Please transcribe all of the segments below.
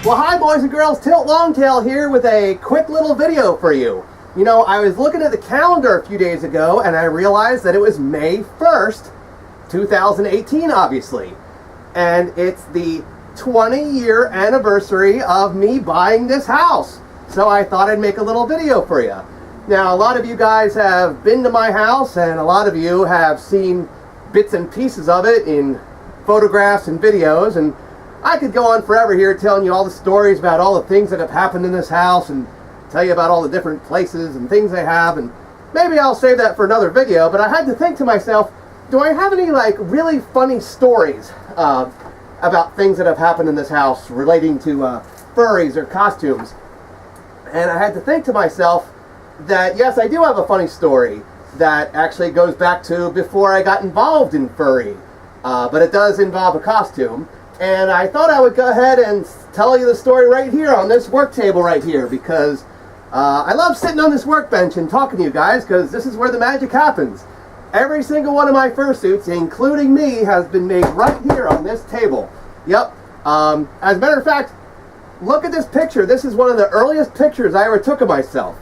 Well, hi boys and girls, Tilt Longtail here with a quick little video for you. You know, I was looking at the calendar a few days ago and I realized that it was May 1st, 2018 obviously. And it's the 20-year anniversary of me buying this house. So I thought I'd make a little video for you. Now, a lot of you guys have been to my house and a lot of you have seen bits and pieces of it in photographs and videos, and I could go on forever here telling you all the stories about all the things that have happened in this house and tell you about all the different places and things they have, and maybe I'll save that for another video. But I had to think to myself, do I have any like really funny stories about things that have happened in this house relating to furries or costumes? And I had to think to myself that yes, I do have a funny story that actually goes back to before I got involved in furry, but it does involve a costume. And I thought I would go ahead and tell you the story right here on this work table right here, because I love sitting on this workbench and talking to you guys, because this is where the magic happens. Every single one of my fursuits, including me, has been made right here on this table. Yep. As a matter of fact, look at this picture. This is one of the earliest pictures I ever took of myself.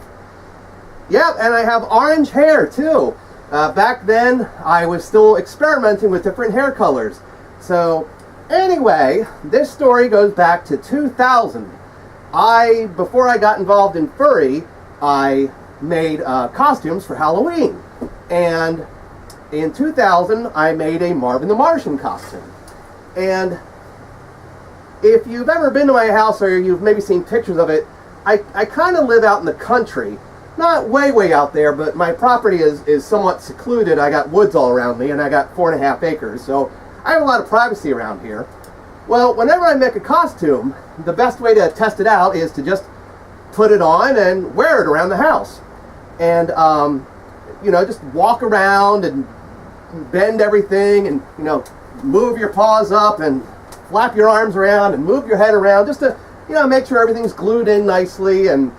Yep, and I have orange hair too. Back then, I was still experimenting with different hair colors. So anyway, this story goes back to 2000. Before I got involved in furry, I made costumes for Halloween. And in 2000, I made a Marvin the Martian costume. And if you've ever been to my house or you've maybe seen pictures of it, I kind of live out in the country. Not way out there, but my property is somewhat secluded. I got woods all around me, and I got 4.5 acres. So I have a lot of privacy around here. Well, whenever I make a costume, the best way to test it out is to just put it on and wear it around the house. And, you know, just walk around and bend everything and, you know, move your paws up and flap your arms around and move your head around just to, you know, make sure everything's glued in nicely and,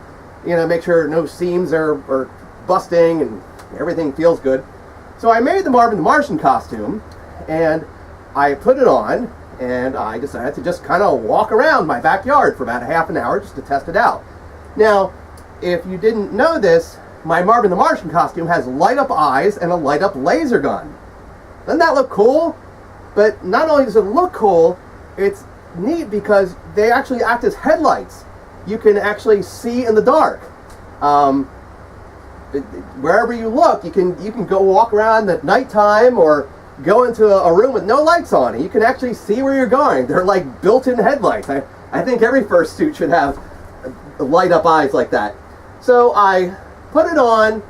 you know, make sure no seams are busting and everything feels good. So I made the Marvin the Martian costume and I put it on, and I decided to just kind of walk around my backyard for about a half an hour just to test it out. Now, if you didn't know this, my Marvin the Martian costume has light-up eyes and a light-up laser gun. Doesn't that look cool? But not only does it look cool, it's neat because they actually act as headlights. You can actually see in the dark. Wherever you look, you can go walk around at nighttime or go into a room with no lights on, and you can actually see where you're going. They're like built-in headlights. I think every fursuit should have light-up eyes like that. So I put it on,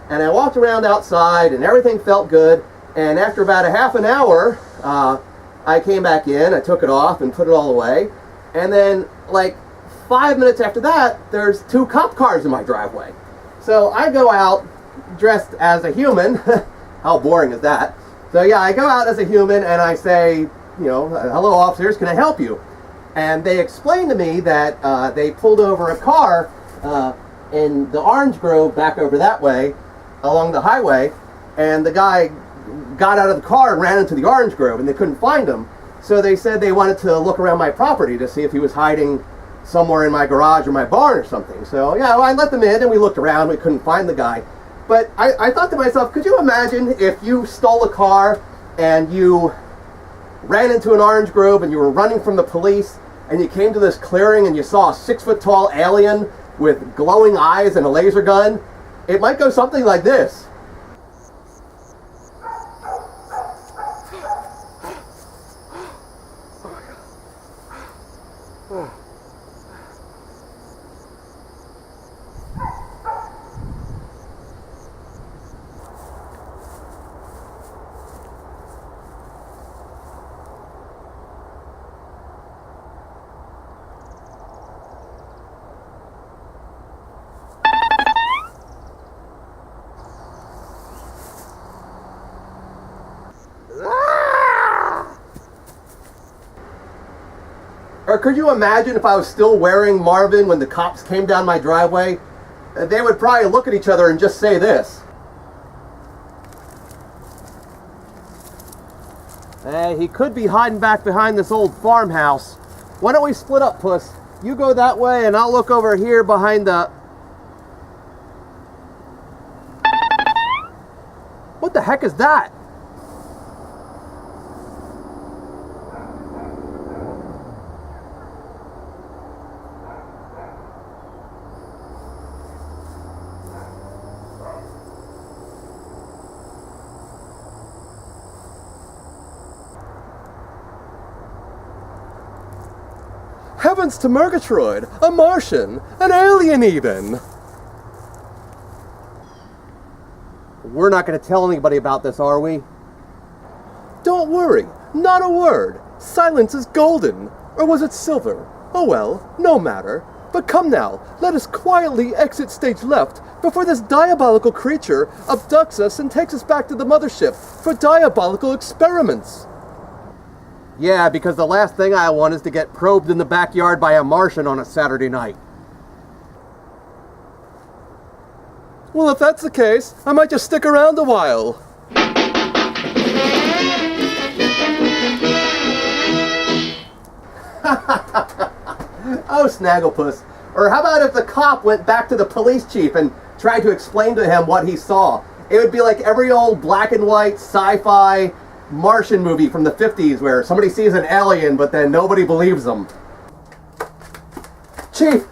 and I walked around outside, and everything felt good. And after about a half an hour, I came back in, I took it off and put it all away. And then, like 5 minutes after that, there's 2 cop cars in my driveway. So I go out dressed as a human. How boring is that? So yeah, I go out as a human and I say, you know, hello officers, can I help you? And they explained to me that they pulled over a car in the orange grove back over that way along the highway, and the guy got out of the car and ran into the orange grove and they couldn't find him. So they said they wanted to look around my property to see if he was hiding somewhere in my garage or my barn or something. So yeah, well, I let them in and we looked around, we couldn't find the guy. But I thought to myself, could you imagine if you stole a car and you ran into an orange grove and you were running from the police and you came to this clearing and you saw a 6-foot-tall alien with glowing eyes and a laser gun? It might go something like this. Or could you imagine if I was still wearing Marvin when the cops came down my driveway? They would probably look at each other and just say this. Hey, he could be hiding back behind this old farmhouse. Why don't we split up, Puss? You go that way and I'll look over here behind the... What the heck is that? Heavens to Murgatroyd! A Martian! An alien even! We're not going to tell anybody about this, are we? Don't worry, not a word. Silence is golden. Or was it silver? Oh well, no matter. But come now, let us quietly exit stage left before this diabolical creature abducts us and takes us back to the mothership for diabolical experiments. Yeah, because the last thing I want is to get probed in the backyard by a Martian on a Saturday night. Well, if that's the case, I might just stick around a while. Oh, Snagglepuss. Or how about if the cop went back to the police chief and tried to explain to him what he saw? It would be like every old black and white sci-fi Martian movie from the 50s where somebody sees an alien but then nobody believes them. Chief,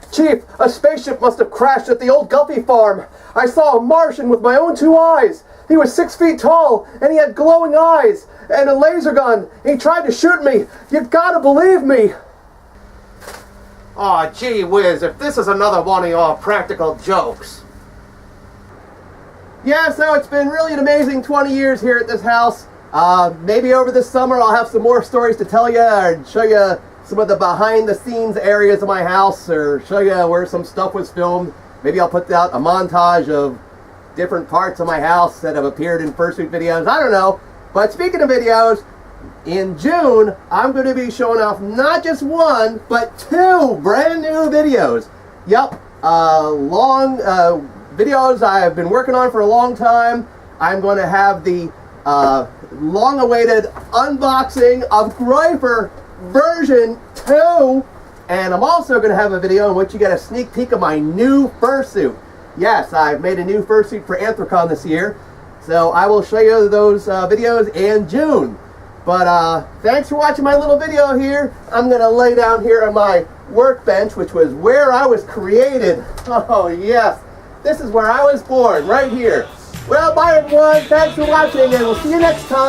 a spaceship must have crashed at the old Guppy farm. I saw a Martian with my own 2 eyes. He was 6 feet tall and he had glowing eyes and a laser gun. He tried to shoot me. You gotta believe me. Aw, gee whiz, if this is another one of your practical jokes. Yeah, so it's been really an amazing 20 years here at this house. Maybe over this summer I'll have some more stories to tell you and show you some of the behind the scenes areas of my house or show you where some stuff was filmed. Maybe I'll put out a montage of different parts of my house that have appeared in Fursuit videos. I don't know. But speaking of videos, in June I'm going to be showing off not just 1 but 2 brand new videos. Yep, long videos I've been working on for a long time. I'm going to have the long-awaited unboxing of Greifer version 2, and I'm also going to have a video in which you get a sneak peek of my new fursuit. Yes, I've made a new fursuit for Anthrocon this year, so I will show you those videos in June. But thanks for watching my little video here. I'm going to lay down here on my workbench, which was where I was created. Oh yes, this is where I was born, right here. Well, bye everyone, thanks for watching, and we'll see you next time!